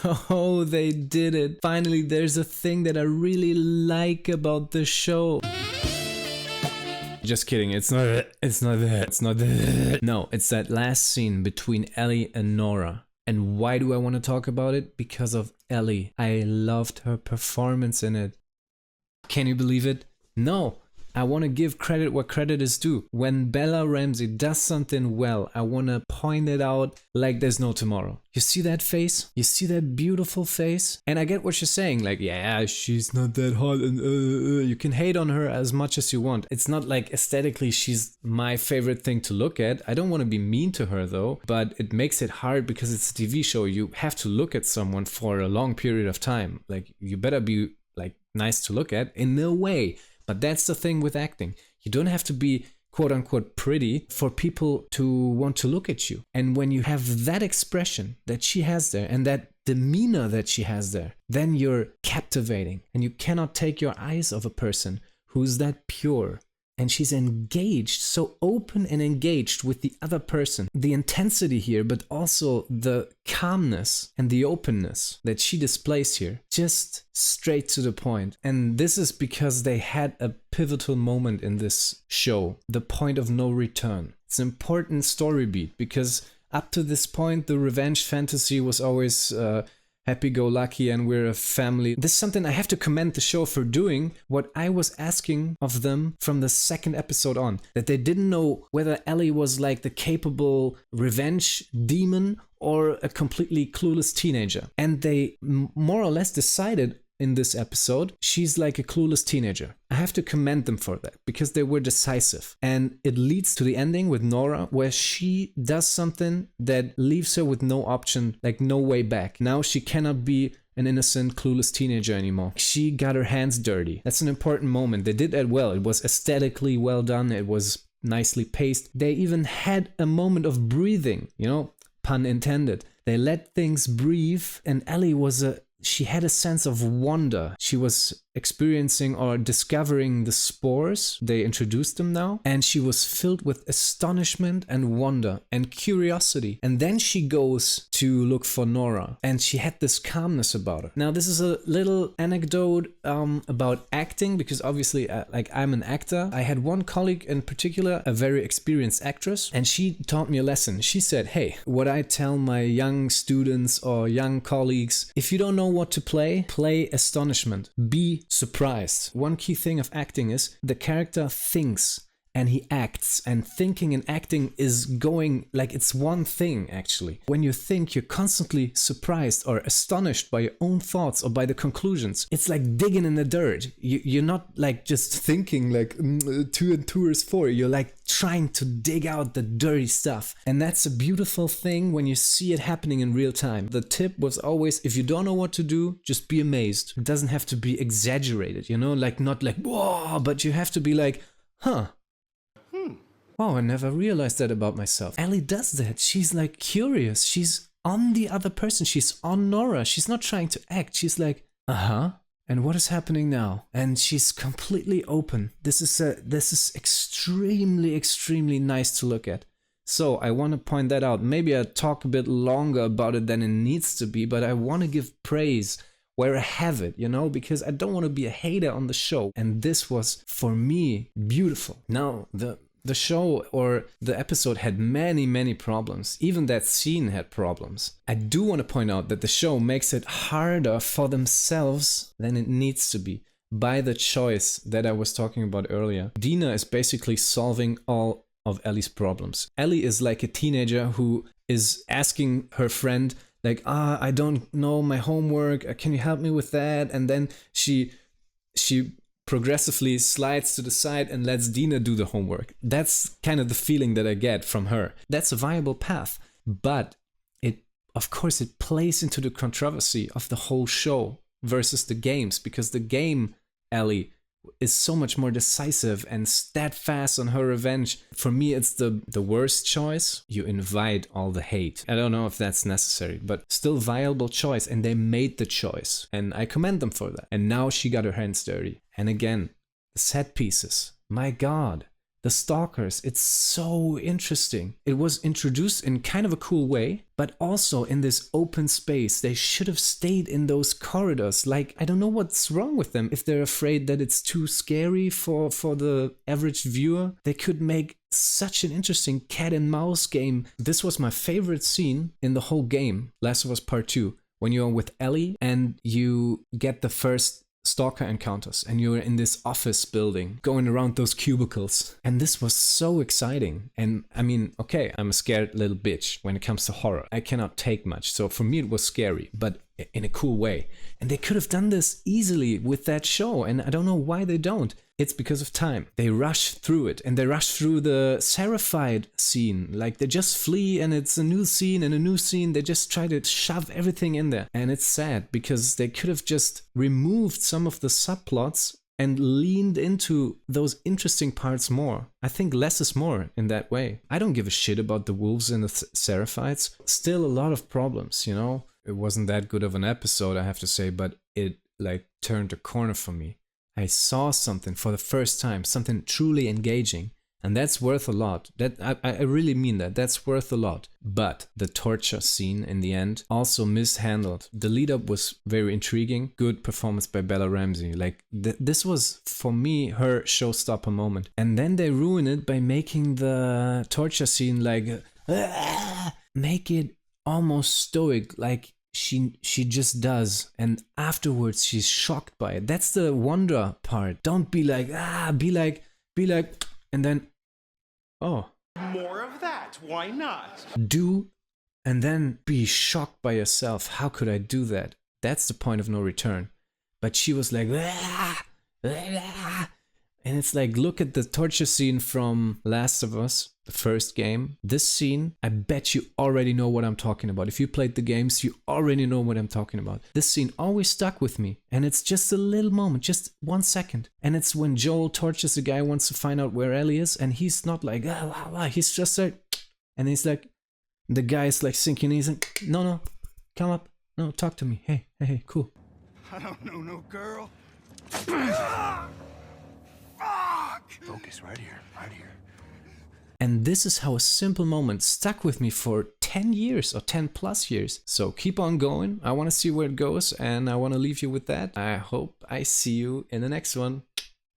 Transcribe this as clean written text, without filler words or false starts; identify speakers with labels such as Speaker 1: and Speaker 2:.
Speaker 1: Yo, they did it. Finally, there's a thing that I really like about the show. Just kidding, it's not that. No, it's that last scene between Ellie and Nora. And why do I want to talk about it? Because of Ellie. I loved her performance in it. Can you believe it? No. I want to give credit where credit is due. When Bella Ramsey does something well, I want to point it out like there's no tomorrow. You see that face? You see that beautiful face? And I get what you're saying, like, yeah, she's not that hot and you can hate on her as much as you want. It's not like aesthetically she's my favorite thing to look at. I don't want to be mean to her though, but it makes it hard because it's a TV show. You have to look at someone for a long period of time. Like, you better be like nice to look at in a way. But that's the thing with acting. You don't have to be quote unquote pretty for people to want to look at you. And when you have that expression that she has there and that demeanor that she has there, then you're captivating and you cannot take your eyes off a person who's that pure. And she's engaged, so open and engaged with the other person. The intensity here, but also the calmness and the openness that she displays here, just straight to the point. And this is because they had a pivotal moment in this show, the point of no return. It's an important story beat because up to this point, the revenge fantasy was always happy-go-lucky and we're a family. This is something I have to commend the show for doing, what I was asking of them from the second episode on. That they didn't know whether Ellie was like the capable revenge demon or a completely clueless teenager. And they more or less decided in this episode, she's like a clueless teenager. I have to commend them for that because they were decisive. And it leads to the ending with Nora where she does something that leaves her with no option, like no way back. Now she cannot be an innocent, clueless teenager anymore. She got her hands dirty. That's an important moment. They did that well. It was aesthetically well done. It was nicely paced. They even had a moment of breathing, you know, pun intended. They let things breathe and Ellie she had a sense of wonder. She was experiencing or discovering the spores. They introduced them now. And she was filled with astonishment and wonder and curiosity. And then she goes to look for Nora. And she had this calmness about her. Now, this is a little anecdote about acting, because obviously, like, I'm an actor. I had one colleague in particular, a very experienced actress, and she taught me a lesson. She said, hey, what I tell my young students or young colleagues, if you don't know what to play astonishment. Be surprised. One key thing of acting is the character thinks and he acts, and thinking and acting is going like it's one thing actually. When you think, you're constantly surprised or astonished by your own thoughts or by the conclusions. It's like digging in the dirt. You're not like just thinking like 2 and 2 is 4. You're like trying to dig out the dirty stuff. And that's a beautiful thing when you see it happening in real time. The tip was always, if you don't know what to do, just be amazed. It doesn't have to be exaggerated, you know, like not like, whoa, but you have to be like, huh. Wow, I never realized that about myself. Ellie does that. She's like curious. She's on the other person. She's on Nora. She's not trying to act. She's like, and what is happening now? And she's completely open. This is extremely, extremely nice to look at. So I want to point that out. Maybe I talk a bit longer about it than it needs to be, but I want to give praise where I have it, you know, because I don't want to be a hater on the show. And this was, for me, beautiful. Now, the show or the episode had many, many problems. Even that scene had problems. I do want to point out that the show makes it harder for themselves than it needs to be by the choice that I was talking about earlier. Dina is basically solving all of Ellie's problems. Ellie is like a teenager who is asking her friend, like, I don't know my homework. Can you help me with that? And then she progressively slides to the side and lets Dina do the homework. That's kind of the feeling that I get from her. That's a viable path, but of course it plays into the controversy of the whole show versus the games, because the game Ellie is so much more decisive and steadfast on her revenge. For me, it's the worst choice. You invite all the hate. I don't know if that's necessary, but still viable choice, and they made the choice, and I commend them for that. And now she got her hands dirty. And again, the set pieces. My God, the stalkers. It's so interesting. It was introduced in kind of a cool way, but also in this open space. They should have stayed in those corridors. Like, I don't know what's wrong with them. If they're afraid that it's too scary for the average viewer, they could make such an interesting cat and mouse game. This was my favorite scene in the whole game, Last of Us Part 2, when you're with Ellie and you get the first stalker encounters and you're in this office building going around those cubicles, and this was so exciting. And I mean, okay, I'm a scared little bitch when it comes to horror. I cannot take much, so for me it was scary, but in a cool way. And they could have done this easily with that show, and I don't know why they don't. It's because of time. They rush through it, and they rush through the Seraphied scene. Like, they just flee and it's a new scene and a new scene. They just try to shove everything in there. And it's sad because they could have just removed some of the subplots and leaned into those interesting parts more. I think less is more in that way. I don't give a shit about the wolves and the Seraphites. Still a lot of problems, you know? It wasn't that good of an episode, I have to say, but it like turned a corner for me. I saw something for the first time, something truly engaging, and that's worth a lot. That I really mean that. That's worth a lot. But the torture scene in the end also mishandled. The lead up was very intriguing. Good performance by Bella Ramsey. Like this was for me her showstopper moment. And then they ruin it by making the torture scene like make it almost stoic, like she just does, and afterwards she's shocked by it. That's the wonder part. Don't be like be like and then oh,
Speaker 2: more of that, why not?
Speaker 1: Do and then be shocked by yourself. How could I do that? That's the point of no return. But she was like and it's like, look at the torture scene from Last of Us, the first game. This scene, I bet you already know what I'm talking about. If you played the games, you already know what I'm talking about. This scene always stuck with me. And it's just a little moment, just 1 second. And it's when Joel tortures a guy, wants to find out where Ellie is. And he's not like, he's just like, and he's like, the guy's like sinking. He's like, no, come up. No, talk to me. Hey, cool.
Speaker 2: I don't know no girl. Focus right here.
Speaker 1: And this is how a simple moment stuck with me for 10 years or 10 plus years. So keep on going. I want to see where it goes, and I want to leave you with that. I hope I see you in the next one.